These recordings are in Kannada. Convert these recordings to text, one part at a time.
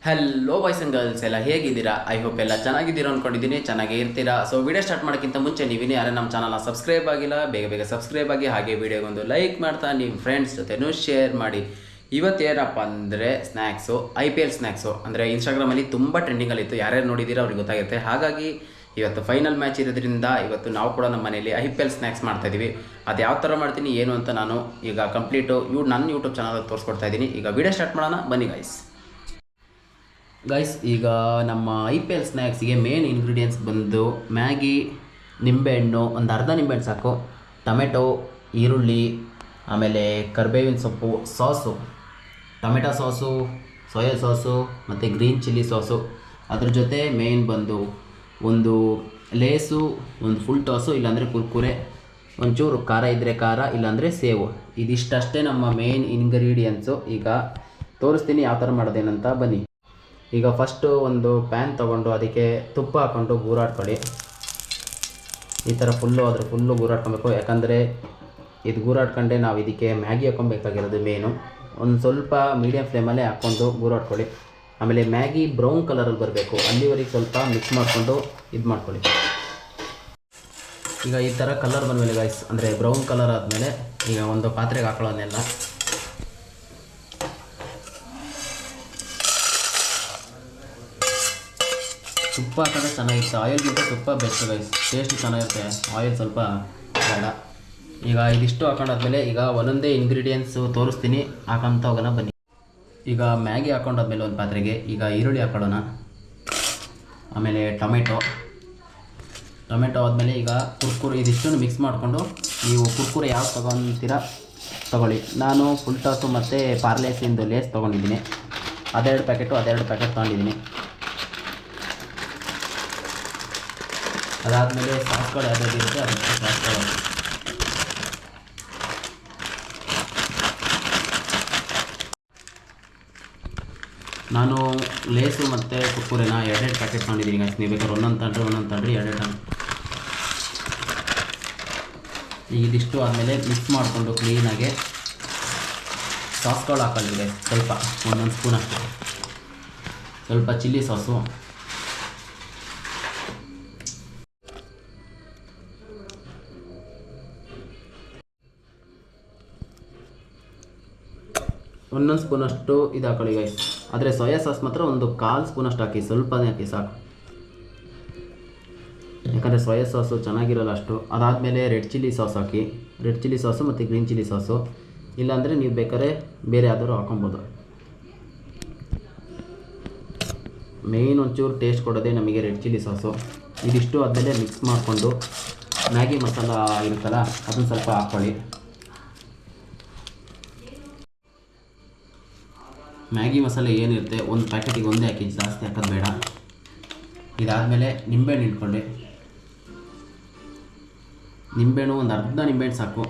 ಹಲೋ ಬಾಯ್ಸ್ ಆ್ಯಂಡ್ ಗರ್ಲ್ಸ್ ಎಲ್ಲ ಹೇಗಿದ್ದೀರಾ? ಐ ಹೋಪ್ ಎಲ್ಲ ಚೆನ್ನಾಗಿದ್ದೀರಾ ಅಂದ್ಕೊಂಡಿದ್ದೀನಿ, ಚೆನ್ನಾಗೇ ಇರ್ತೀರಾ. ಸೊ ವಿಡಿಯೋ ಸ್ಟಾರ್ಟ್ ಮಾಡೋಕ್ಕಿಂತ ಮುಂಚೆ ನೀವಿನೇ ಯಾರೇ ನಮ್ಮ ಚಾನಲ್ನ ಸಬ್ಸ್ಕ್ರೈಬ್ ಆಗಿಲ್ಲ ಬೇಗ ಬೇಗ ಸಬ್ಸ್ಕ್ರೈಬ್ ಆಗಿ, ಹಾಗೆ ವಿಡಿಯೋಗೊಂದು ಲೈಕ್ ಮಾಡ್ತಾ ನಿಮ್ಮ ಫ್ರೆಂಡ್ಸ್ ಜೊತೆನೂ ಶೇರ್ ಮಾಡಿ. ಇವತ್ತೇನಪ್ಪ ಅಂದರೆ ಸ್ನ್ಯಾಕ್ಸು, IPL ಸ್ನ್ಯಾಕ್ಸು ಅಂದರೆ ಇನ್ಸ್ಟಾಗ್ರಾಮಲ್ಲಿ ತುಂಬ ಟ್ರೆಂಡಿಂಗಲ್ಲಿತ್ತು. ಯಾರ್ಯಾರು ನೋಡಿದ್ದೀರಾ ಅವ್ರಿಗೆ ಗೊತ್ತಾಗುತ್ತೆ. ಹಾಗಾಗಿ ಇವತ್ತು ಫೈನಲ್ ಮ್ಯಾಚ್ ಇರೋದ್ರಿಂದ ಇವತ್ತು ನಾವು ಕೂಡ ನಮ್ಮ ಮನೇಲಿ IPL ಸ್ನ್ಯಾಕ್ಸ್ ಮಾಡ್ತಾಯಿದ್ದೀವಿ. ಅದು ಯಾವ ಥರ ಮಾಡ್ತೀನಿ ಏನು ಅಂತ ನಾನು ಈಗ ಕಂಪ್ಲೀಟು ನನ್ನ ಯೂಟ್ಯೂಬ್ ಚಾನಲಲ್ಲಿ ತೋರಿಸ್ಕೊಡ್ತಾ ಇದ್ದೀನಿ. ಈಗ ವಿಡಿಯೋ ಸ್ಟಾರ್ಟ್ ಮಾಡೋಣ ಬನ್ನಿ ಗೈಸ್. ಈಗ ನಮ್ಮ IPL ಸ್ನ್ಯಾಕ್ಸಿಗೆ ಮೇನ್ ಇಂಗ್ರೀಡಿಯೆಂಟ್ಸ್ ಬಂದು ಮ್ಯಾಗಿ, ನಿಂಬೆಹಣ್ಣು, ಒಂದು ಅರ್ಧ ನಿಂಬೆಹಣ್ಣು ಸಾಕು, ಟೊಮೆಟೊ, ಈರುಳ್ಳಿ, ಆಮೇಲೆ ಕರಿಬೇವಿನ ಸೊಪ್ಪು, sauce, tomato sauce, soya sauce ಮತ್ತು ಗ್ರೀನ್ ಚಿಲ್ಲಿ ಸಾಸು. ಅದ್ರ ಜೊತೆ ಮೇನ್ ಬಂದು ಒಂದು ಲೇಸು, ಒಂದು ಫುಲ್ ಟಾಸು, ಇಲ್ಲಾಂದರೆ ಕುರ್ಕುರೆ, ಒಂಚೂರು ಖಾರ ಇದ್ದರೆ ಖಾರ, ಇಲ್ಲಾಂದರೆ ಸೇವು. ಇದಿಷ್ಟಷ್ಟೇ ನಮ್ಮ ಮೇನ್ ಇಂಗ್ರೀಡಿಯೆಂಟ್ಸು. ಈಗ ತೋರಿಸ್ತೀನಿ ಯಾವ ಥರ ಮಾಡೋದೇನಂತ ಬನ್ನಿ. ಈಗ ಫಸ್ಟು ಒಂದು ಪ್ಯಾನ್ ತೊಗೊಂಡು ಅದಕ್ಕೆ ತುಪ್ಪ ಹಾಕ್ಕೊಂಡು ಗೂರಾಡ್ಕೊಳ್ಳಿ. ಈ ಥರ ಫುಲ್ಲು ಗೂರಾಡ್ಕೊಬೇಕು. ಯಾಕಂದರೆ ಇದು ಗೂರಾಡ್ಕೊಂಡೆ ನಾವು ಇದಕ್ಕೆ ಮ್ಯಾಗಿ ಹಾಕ್ಕೊಬೇಕಾಗಿರೋದು ಮೇನು. ಒಂದು ಸ್ವಲ್ಪ ಮೀಡಿಯಮ್ ಫ್ಲೇಮಲ್ಲೇ ಹಾಕ್ಕೊಂಡು ಗೂರಾಡ್ಕೊಳ್ಳಿ. ಆಮೇಲೆ ಮ್ಯಾಗಿ ಬ್ರೌನ್ ಕಲರಲ್ಲಿ ಬರಬೇಕು, ಅಲ್ಲಿವರೆಗೆ ಸ್ವಲ್ಪ ಮಿಕ್ಸ್ ಮಾಡಿಕೊಂಡು ಇದು ಮಾಡ್ಕೊಳ್ಳಿ. ಈಗ ಈ ಥರ ಕಲರ್ ಬಂದಮೇಲೆ ಗೈಸ್, ಅಂದರೆ ಬ್ರೌನ್ ಕಲರ್ ಆದಮೇಲೆ ಈಗ ಒಂದು ಪಾತ್ರೆಗೆ ಹಾಕೊಳ್ಳೋದನ್ನೆಲ್ಲ ತುಪ್ಪ ಹಾಕಿದ್ರೆ ಚೆನ್ನಾಗಿರುತ್ತೆ. ಆಯಿಲ್ಗಿಂತ ತುಪ್ಪ ಬೆಸ್ಟ್ ಗೈಸ್, ಟೇಸ್ಟ್ ಚೆನ್ನಾಗಿರುತ್ತೆ. ಆಯಿಲ್ ಸ್ವಲ್ಪ ಬೇಡ. ಈಗ ಇದಿಷ್ಟು ಹಾಕೊಂಡಾದ್ಮೇಲೆ ಈಗ ಒಂದೊಂದೇ ಇಂಗ್ರೀಡಿಯೆಂಟ್ಸು ತೋರಿಸ್ತೀನಿ, ಹಾಕೊಂತ ಹೋಗೋಣ ಬನ್ನಿ. ಈಗ ಮ್ಯಾಗಿ ಹಾಕೊಂಡಾದ್ಮೇಲೆ ಒಂದು ಪಾತ್ರೆಗೆ ಈಗ ಈರುಳ್ಳಿ ಹಾಕೊಳ್ಳೋಣ. ಆಮೇಲೆ ಟೊಮೆಟೊ ಆದಮೇಲೆ ಈಗ ಕುರ್ಕುರೆ, ಇದಿಷ್ಟನ್ನು ಮಿಕ್ಸ್ ಮಾಡಿಕೊಂಡು ನೀವು ಕುರ್ಕುರೆ ಯಾವ್ದು ತೊಗೊತೀರಾ ತೊಗೊಳ್ಳಿ. ನಾನು ಫುಲ್ ಟಾಸು ಮತ್ತು ಪಾರ್ಲೇಸಿಂದು ಲೇಸ್ ತೊಗೊಂಡಿದ್ದೀನಿ. ಅದೆರಡು ಪ್ಯಾಕೆಟ್ ತೊಗೊಂಡಿದ್ದೀನಿ. ಅದಾದಮೇಲೆ ಸಾಸ್ಗಳು ಯಾವ್ದು ಇರುತ್ತೆ ಅದಕ್ಕೆ ಸಾಸ್ಗಳು. ನಾನು ಲೇಸು ಮತ್ತು ಕುರ್ಕುರೆನ ಎರಡೆರಡು ಪ್ಯಾಕೆಟ್ ತೊಗೊಂಡಿದ್ದೀನಿ ಗೈಸ್. ನೀವು ಬೇಕಾದ್ರೆ ಒಂದೊಂದು ತಗೊಂಡ್ರಿ ಎರಡೆರಡು. ಈಗ ಇದಿಷ್ಟು ಆದಮೇಲೆ ಮಿಕ್ಸ್ ಮಾಡಿಕೊಂಡು ಕ್ಲೀನಾಗೆ ಸಾಸ್ಗಳು ಹಾಕೊಳ್ಳಿ ಗೈಸ್. ಸ್ವಲ್ಪ ಒಂದೊಂದು ಸ್ಪೂನ್ ಅಷ್ಟು, ಸ್ವಲ್ಪ ಚಿಲ್ಲಿ ಸಾಸು, ಒಂದೊಂದು ಸ್ಪೂನಷ್ಟು ಇದು ಹಾಕೊಳ್ಳಿ ಗೈಸ್. ಆದರೆ ಸೋಯಾ ಸಾಸ್ ಮಾತ್ರ ಒಂದು 1/4 ಸ್ಪೂನಷ್ಟು ಹಾಕಿ, ಸ್ವಲ್ಪನೇ ಹಾಕಿ ಸಾಕು. ಯಾಕಂದರೆ ಸೋಯಾ ಸಾಸು ಚೆನ್ನಾಗಿರಲ್ಲ ಅಷ್ಟು. ಅದಾದಮೇಲೆ ರೆಡ್ ಚಿಲ್ಲಿ ಸಾಸ್ ಹಾಕಿ, ರೆಡ್ ಚಿಲ್ಲಿ ಸಾಸು ಮತ್ತು ಗ್ರೀನ್ ಚಿಲ್ಲಿ ಸಾಸು, ಇಲ್ಲಾಂದರೆ ನೀವು ಬೇಕಾದ್ರೆ ಬೇರೆ ಯಾವ್ದಾದ್ರು ಹಾಕೊಬೋದು. ಮೇಯ್ನ್ ಒಂಚೂರು ಟೇಸ್ಟ್ ಕೊಡೋದೇ ನಮಗೆ ರೆಡ್ ಚಿಲ್ಲಿ ಸಾಸು. ಇದಿಷ್ಟು ಆದಮೇಲೆ ಮಿಕ್ಸ್ ಮಾಡಿಕೊಂಡು ಮ್ಯಾಗಿ ಮಸಾಲ ಇರುತ್ತಲ್ಲ ಅದನ್ನು ಸ್ವಲ್ಪ ಹಾಕ್ಕೊಳ್ಳಿ. ಮ್ಯಾಗಿ ಮಸಾಲೆ ಏನಿರುತ್ತೆ ಒಂದು ಪ್ಯಾಕೆಟಿಗೆ ಒಂದೇ ಹಾಕಿ, ಜಾಸ್ತಿ ಹಾಕೋದು ಬೇಡ. ಇದಾದಮೇಲೆ ನಿಂಬೆಹಣ್ಣು ಇಟ್ಕೊಳ್ಳಿ. ನಿಂಬೆಹಣ್ಣು ಒಂದು ಅರ್ಧ ನಿಂಬೆಹಣ್ಣು ಸಾಕು,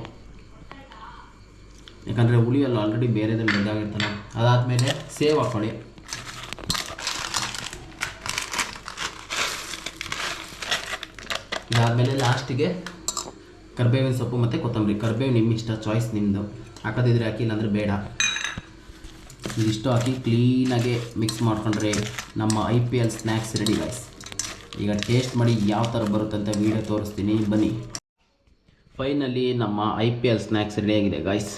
ಯಾಕಂದರೆ ಹುಳಿಯಲ್ಲ ಆಲ್ರೆಡಿ ಬೇರೆದಲ್ಲಿ ಬೆದ್ದಾಗಿರ್ತಾನೆ. ಅದಾದಮೇಲೆ ಸೇವ್ ಹಾಕ್ಕೊಳ್ಳಿ. ಇದಾದಮೇಲೆ ಲಾಸ್ಟಿಗೆ ಕರಿಬೇವಿನ ಸೊಪ್ಪು ಮತ್ತು ಕೊತ್ತಂಬರಿ. ಕರಿಬೇವು ನಿಮ್ಮ ಇಷ್ಟ, ಚಾಯ್ಸ್ ನಿಮ್ಮದು. ಹಾಕೋದಿದ್ರೆ ಹಾಕಿ, ಇಲ್ಲಾಂದರೆ ಬೇಡ. ಇದಿಷ್ಟು ಹಾಕಿ ಕ್ಲೀನಾಗೆ ಮಿಕ್ಸ್ ಮಾಡಿಕೊಂಡ್ರೆ ನಮ್ಮ IPL ಸ್ನ್ಯಾಕ್ಸ್ ರೆಡಿ ಗೈಸ್. ಈಗ ಟೇಸ್ಟ್ ಮಾಡಿ ಯಾವ ಥರ ಬರುತ್ತಂತ ವೀಡಿಯೋ ತೋರಿಸ್ತೀನಿ ಬನ್ನಿ. ಫೈನಲಿ ನಮ್ಮ IPL ಸ್ನ್ಯಾಕ್ಸ್ ರೆಡಿಯಾಗಿದೆ ಗೈಸ್.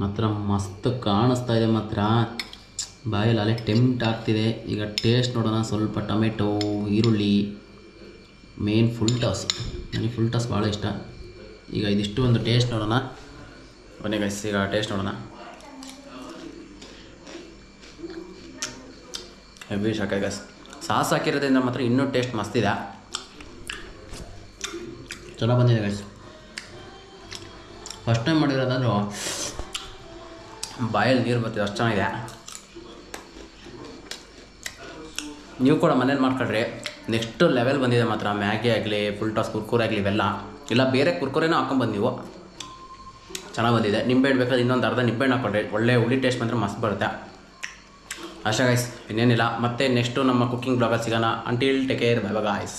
ಮಾತ್ರ ಮಸ್ತ್ ಕಾಣಿಸ್ತಾ ಇದೆ, ಮಾತ್ರ ಬಾಯಲ್ಲಿ ಅಲ್ಲೇ ಟೆಂಪ್ಟ್ ಆಗ್ತಿದೆ. ಈಗ ಟೇಸ್ಟ್ ನೋಡೋಣ. ಸ್ವಲ್ಪ ಟೊಮೆಟೊ, ಈರುಳ್ಳಿ, ಮೇನ್ ಫುಲ್ ಟಾಸ್. ನನಗೆ ಫುಲ್ ಟಾಸ್ ಭಾಳ ಇಷ್ಟ. ಈಗ ಇದಿಷ್ಟು ಒಂದು ಟೇಸ್ಟ್ ನೋಡೋಣ ಬನ್ನಿ ಗೈಸ್. ಈಗ ಟೇಸ್ಟ್ ನೋಡೋಣ. Heavy shock guys. ಸಾಸ್ ಹಾಕಿರೋದ್ರಿಂದ ಮಾತ್ರ ಇನ್ನೂ ಟೇಸ್ಟ್ ಮಸ್ತಿದೆ, ಚೆನ್ನಾಗಿ ಬಂದಿದೆ ಗೈಸ್. ಫಸ್ಟ್ ಟೈಮ್ ಮಾಡಿರೋದಾದ್ರೂ ಬಾಯಲ್ಲಿ ನೀರು ಬರ್ತಿದೆ, ಅಷ್ಟು ಚೆನ್ನಾಗಿದೆ. ನೀವು ಕೂಡ ಮನೇಲಿ ಮಾಡ್ಕೊಳ್ರಿ, ನೆಕ್ಸ್ಟ್ ಲೆವೆಲ್ ಬಂದಿದೆ ಮಾತ್ರ. ಮ್ಯಾಗಿ ಆಗಲಿ, ಫುಲ್ ಟಾಸ್, ಕುರ್ಕುರೆ ಆಗಲಿ, ಇವೆಲ್ಲ ಇಲ್ಲ ಬೇರೆ ಕುರ್ಕುರೆನೂ ಹಾಕ್ಕೊಂಬಂದು ನೀವು, ಚೆನ್ನಾಗಿ ಬಂದಿದೆ. ನಿಂಬೆಹಣ್ಣು ಬೇಕಾದ್ರೆ ಇನ್ನೊಂದು ಅರ್ಧ ನಿಂಬೆಹಣ್ಣು ಹಾಕ್ಕೊಳ್ರಿ, ಒಳ್ಳೆ ಹುಳಿ ಟೇಸ್ಟ್ ಬಂದರೆ ಮಸ್ತ್ ಬರುತ್ತೆ. ಅಷ್ಟೇ ಗೈಸ್, ಇನ್ನೇನಿಲ್ಲ. ಮತ್ತೆ ನೆಕ್ಸ್ಟು ನಮ್ಮ ಕುಕ್ಕಿಂಗ್ ಬ್ಲಾಗಲ್ಲಿ ಸಿಗೋಣ. Until take care, bye bye guys.